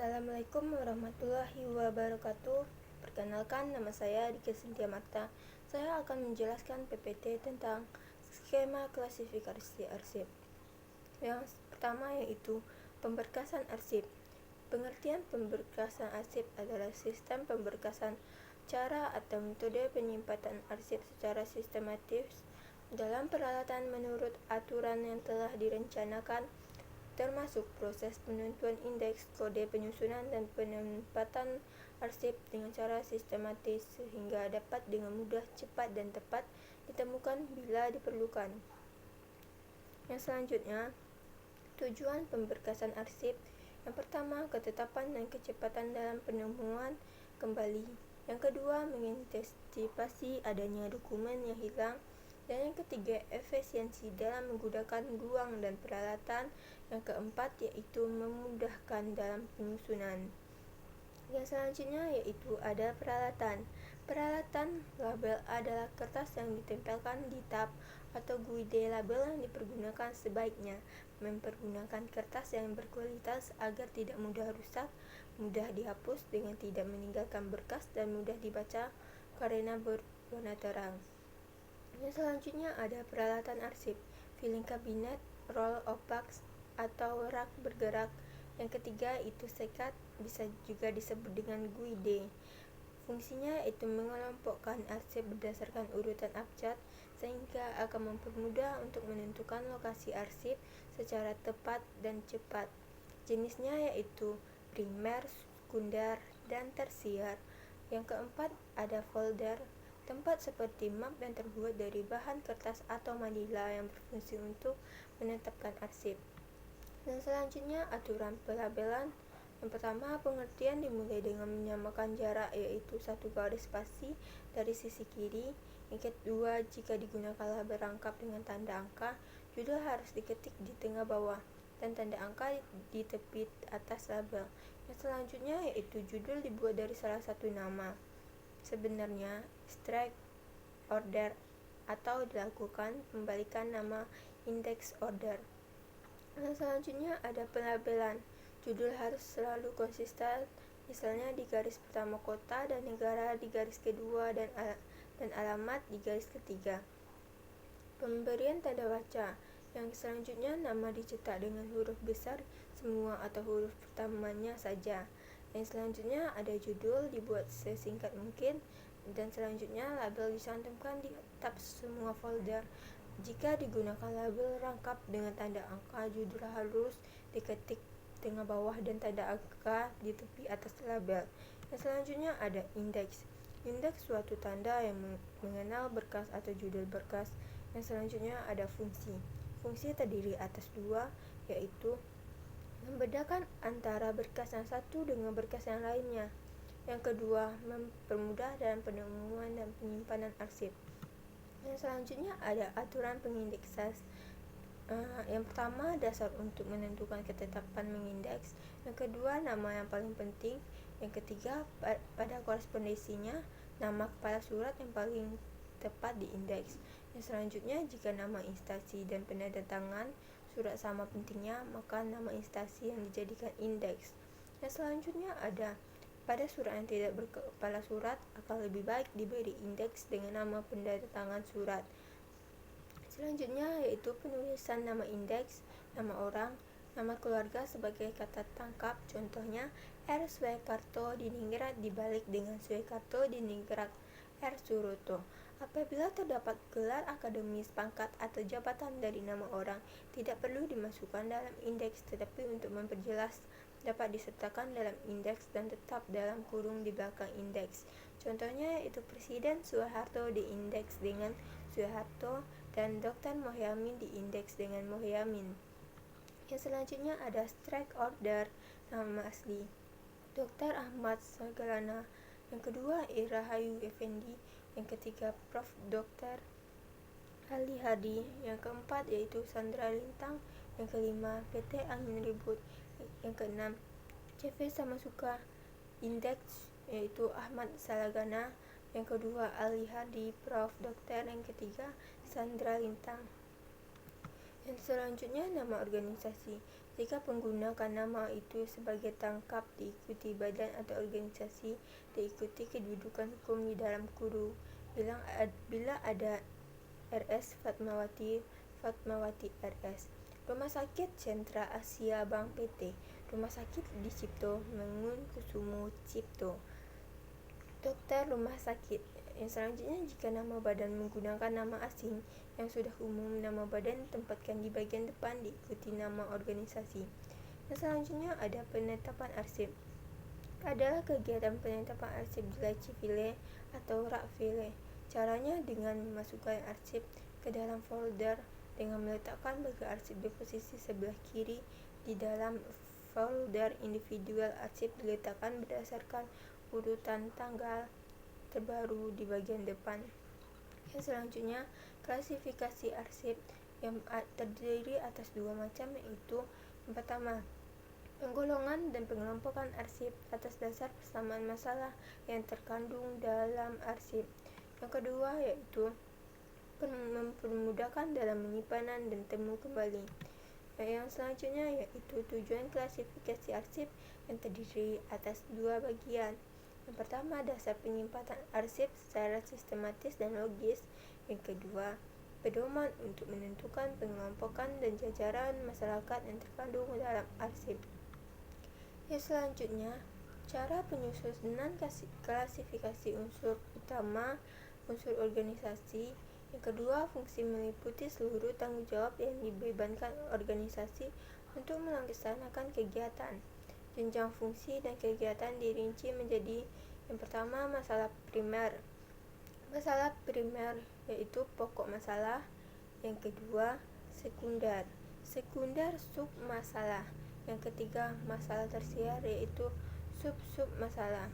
Assalamualaikum warahmatullahi wabarakatuh. Perkenalkan, nama saya Diki Sintia Marta. Saya akan menjelaskan PPT tentang skema klasifikasi arsip. Yang pertama yaitu pemberkasan arsip. Pengertian pemberkasan arsip adalah sistem pemberkasan, cara atau metode penyimpanan arsip secara sistematis dalam peralatan menurut aturan yang telah direncanakan, termasuk proses penentuan indeks, kode penyusunan, dan penempatan arsip dengan cara sistematis sehingga dapat dengan mudah, cepat, dan tepat ditemukan bila diperlukan. Yang selanjutnya, tujuan pemberkasan arsip. Yang pertama, ketetapan dan kecepatan dalam penemuan kembali. Yang kedua, mengantisipasi adanya dokumen yang hilang. Dan yang ketiga, efisiensi dalam menggunakan ruang dan peralatan. Yang keempat, yaitu memudahkan dalam penyusunan. Yang selanjutnya yaitu ada peralatan. Peralatan label adalah kertas yang ditempelkan di tab atau guide label yang dipergunakan sebaiknya mempergunakan kertas yang berkualitas agar tidak mudah rusak, mudah dihapus dengan tidak meninggalkan berkas, dan mudah dibaca karena berwarna terang. Yang selanjutnya ada peralatan arsip, filing kabinet, roll of box, atau rak bergerak. Yang ketiga itu sekat, bisa juga disebut dengan guide. Fungsinya itu mengelompokkan arsip berdasarkan urutan abjad sehingga akan mempermudah untuk menentukan lokasi arsip secara tepat dan cepat. Jenisnya yaitu primer, sekunder, dan tersier. Yang keempat ada folder, tempat seperti map yang terbuat dari bahan kertas atau manila yang berfungsi untuk menetapkan arsip. Dan selanjutnya aturan pelabelan. Yang pertama, pengertian dimulai dengan menyamakan jarak, yaitu 1 garis spasi dari sisi kiri. Yang kedua, jika digunakan label rangkap dengan tanda angka, judul harus diketik di tengah bawah dan tanda angka di tepi atas label. Yang selanjutnya yaitu judul dibuat dari salah satu nama sebenarnya, strike order, atau dilakukan pembalikan nama index order. Yang selanjutnya ada pelabelan. Judul harus selalu konsisten, misalnya di garis pertama kota dan negara di garis kedua dan alamat di garis ketiga. Pemberian tanda baca. Yang selanjutnya nama dicetak dengan huruf besar semua atau huruf pertamanya saja. Yang selanjutnya ada judul dibuat sesingkat mungkin, dan selanjutnya label dicantumkan di tab semua folder. Jika digunakan label rangkap dengan tanda angka, judul harus diketik tengah bawah dan tanda angka di tepi atas label. Yang selanjutnya ada indeks. Indeks suatu tanda yang mengenal berkas atau judul berkas. Yang selanjutnya ada fungsi. Fungsi terdiri atas dua, yaitu membedakan antara berkas yang satu dengan berkas yang lainnya. Yang kedua, mempermudah dalam penemuan dan penyimpanan arsip. Yang selanjutnya ada aturan pengindeksan. Yang pertama, dasar untuk menentukan ketetapan mengindeks. Yang kedua, nama yang paling penting. Yang ketiga, pada korespondensinya, nama kepala surat yang paling tepat di indeks. Yang selanjutnya, jika nama instansi dan penandatangan surat sama pentingnya, maka nama instansi yang dijadikan indeks. Yang selanjutnya ada pada surat yang tidak berkepala surat akan lebih baik diberi indeks dengan nama penandatangan surat. Selanjutnya yaitu penulisan nama indeks, nama orang, nama keluarga sebagai kata tangkap. Contohnya R. Suekarto Diningrat dibalik dengan Suekarto Diningrat R. Suroto. Apabila terdapat gelar akademis, pangkat, atau jabatan dari nama orang, tidak perlu dimasukkan dalam indeks, tetapi untuk memperjelas dapat disertakan dalam indeks dan tetap dalam kurung di belakang indeks. Contohnya yaitu Presiden Soeharto diindeks dengan Soeharto dan Dr. Mohyamin diindeks dengan Mohyamin. Yang selanjutnya ada strike order, nama asli Dr. Ahmad Sagalana. Yang kedua Irahayu Effendi. Yang ketiga Prof. Dr. Ali Hadi. Yang keempat yaitu Sandra Lintang. Yang kelima PT Angin Ribut. Yang keenam CV Samasuka. Indeks yaitu Ahmad Salagana. Yang kedua Ali Hadi, Prof. Dr. Yang ketiga Sandra Lintang. Yang selanjutnya nama organisasi. Jika penggunakan nama itu sebagai tangkap diikuti badan atau organisasi, diikuti kedudukan hukum di dalam kurung. Bila ada RS Fatmawati, Fatmawati RS. Rumah Sakit Sentra Asia Bank PT, Rumah Sakit Dicipto Mangunkusumo Cipto. Dokter rumah sakit. Yang selanjutnya, jika nama badan menggunakan nama asing yang sudah umum, nama badan ditempatkan di bagian depan diikuti nama organisasi. Yang selanjutnya ada penetapan arsip. Adalah kegiatan penetapan arsip di Lacivile atau Rakville. Caranya dengan memasukkan arsip ke dalam folder dengan meletakkan bagian arsip di posisi sebelah kiri di dalam folder. Individual arsip diletakkan berdasarkan urutan tanggal terbaru di bagian depan. Yang selanjutnya, klasifikasi arsip yang terdiri atas dua macam, yaitu yang pertama, penggolongan dan pengelompokan arsip atas dasar persamaan masalah yang terkandung dalam arsip. Yang kedua, yaitu mempermudahkan dalam penyimpanan dan temu kembali. Yang selanjutnya yaitu tujuan klasifikasi arsip yang terdiri atas dua bagian. Yang pertama, dasar penyimpanan arsip secara sistematis dan logis. Yang kedua, pedoman untuk menentukan pengelompokan dan jajaran masyarakat yang terkandung dalam arsip. Yang selanjutnya, cara penyusunan klasifikasi unsur utama, unsur organisasi. Yang kedua, fungsi meliputi seluruh tanggung jawab yang dibebankan organisasi untuk melaksanakan kegiatan. Jenjang fungsi dan kegiatan dirinci menjadi: yang pertama, masalah primer. Masalah primer yaitu pokok masalah. Yang kedua, sekunder. Sekunder sub masalah. Yang ketiga, masalah tersier yaitu sub masalah.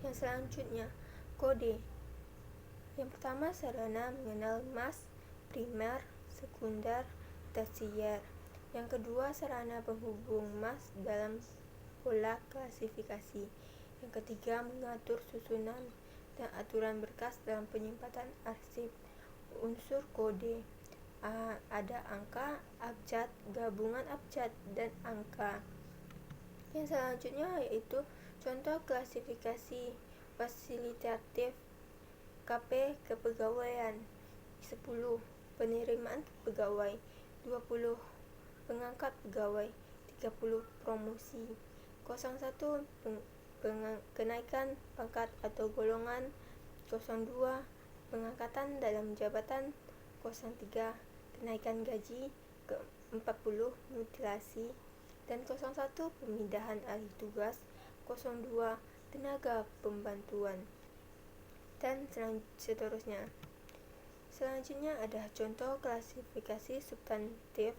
Yang selanjutnya, kode. Yang pertama, sarana mengenal mas, primer, sekunder, tersier. Yang kedua, sarana penghubung mas dalam pola klasifikasi. Yang ketiga, mengatur susunan dan aturan berkas dalam penyimpanan arsip. Unsur kode. Ada angka, abjad, gabungan abjad, dan angka. Yang selanjutnya yaitu contoh klasifikasi fasilitatif. KP kepegawaian. 10. Penerimaan pegawai. 20. Pengangkat pegawai. 30. Promosi. 01. Kenaikan pangkat atau golongan. 02. Pengangkatan dalam jabatan. 03. Kenaikan gaji. ke-40. Mutilasi. Dan 01. Pemindahan alih tugas. 02. Tenaga pembantuan. Dan seterusnya. Selanjutnya ada contoh klasifikasi substantif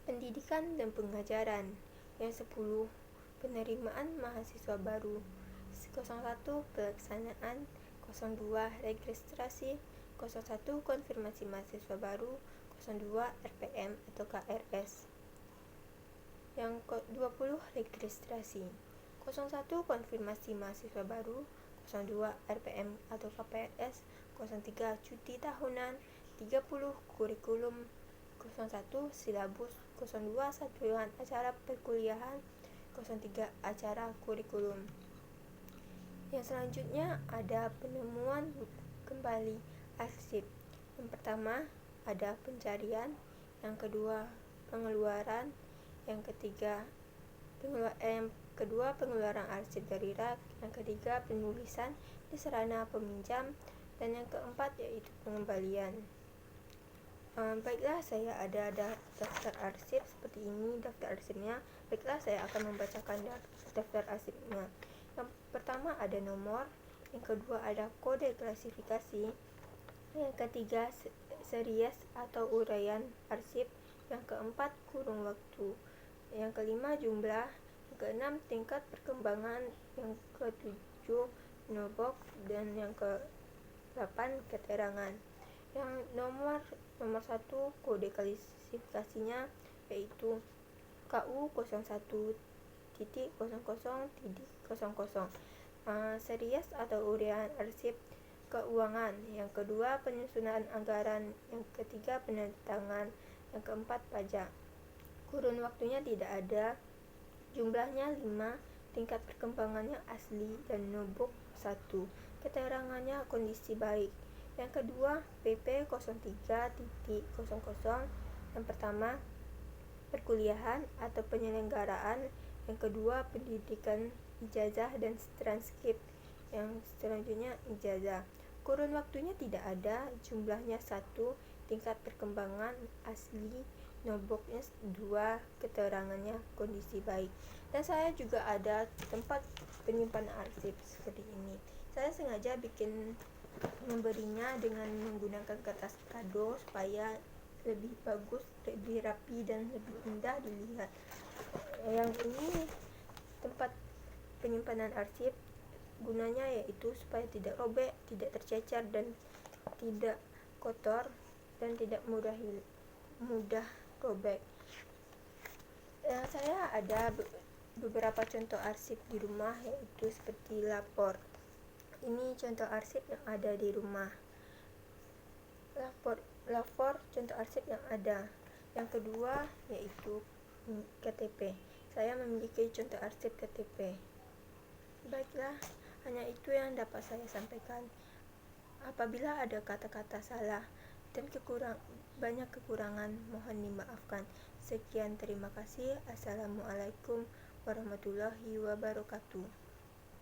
pendidikan dan pengajaran. Yang 10. Penerimaan mahasiswa baru. 01. Pelaksanaan. 02. Registrasi. 01. Konfirmasi mahasiswa baru. 02. RPM atau KRS. Yang ke-20. Registrasi. 01. Konfirmasi mahasiswa baru. 02. RPM atau KPRS. 03. Cuti tahunan. 30. Kurikulum. 01. Silabus. 02. Satuan acara perkuliahan. 03. Acara kurikulum. Yang selanjutnya ada penemuan kembali arsip. Yang pertama, ada pencarian. Yang kedua, pengeluaran. Yang kedua, pengeluaran arsip dari rak. Yang ketiga, penulisan di sarana peminjam. Dan yang keempat yaitu pengembalian. Baiklah, saya ada daftar arsip seperti ini daftar arsipnya. Baiklah, saya akan membacakan daftar arsipnya. Yang pertama ada nomor. Yang kedua ada kode klasifikasi. Yang ketiga series atau uraian arsip. Yang keempat kurun waktu. Yang kelima jumlah. Yang keenam tingkat perkembangan. Yang ketujuh notebook. Dan yang ke-8 keterangan. Yang nomor 1 kode klasifikasinya yaitu KU01.00.00. Series atau uraian arsip keuangan. Yang kedua penyusunan anggaran. Yang ketiga penandatangan. Yang keempat pajak. Kurun waktunya tidak ada. Jumlahnya 5, tingkat perkembangannya asli dan notebook 1, keterangannya kondisi baik. Yang kedua, PP 03.00. Yang pertama, perkuliahan atau penyelenggaraan. Yang kedua, pendidikan ijazah dan transkrip. Yang selanjutnya ijazah. Kurun waktunya tidak ada. Jumlahnya 1, tingkat perkembangan asli, notebooknya 2, keterangannya kondisi baik. Dan saya juga ada tempat penyimpanan arsip seperti ini. Saya sengaja memberinya dengan menggunakan kertas kado supaya lebih bagus, lebih rapi, dan lebih indah dilihat. Yang ini tempat penyimpanan arsip, gunanya yaitu supaya tidak robek, tidak tercecer, dan tidak kotor, dan tidak mudah robek. Saya ada beberapa contoh arsip di rumah, yaitu seperti lapor. Ini contoh arsip yang ada di rumah. Lapor contoh arsip yang ada. Yang kedua yaitu KTP. Saya memiliki contoh arsip KTP. Baiklah, hanya itu yang dapat saya sampaikan. Apabila ada kata-kata salah dan banyak kekurangan, mohon dimaafkan. Sekian, terima kasih. Assalamualaikum warahmatullahi wabarakatuh.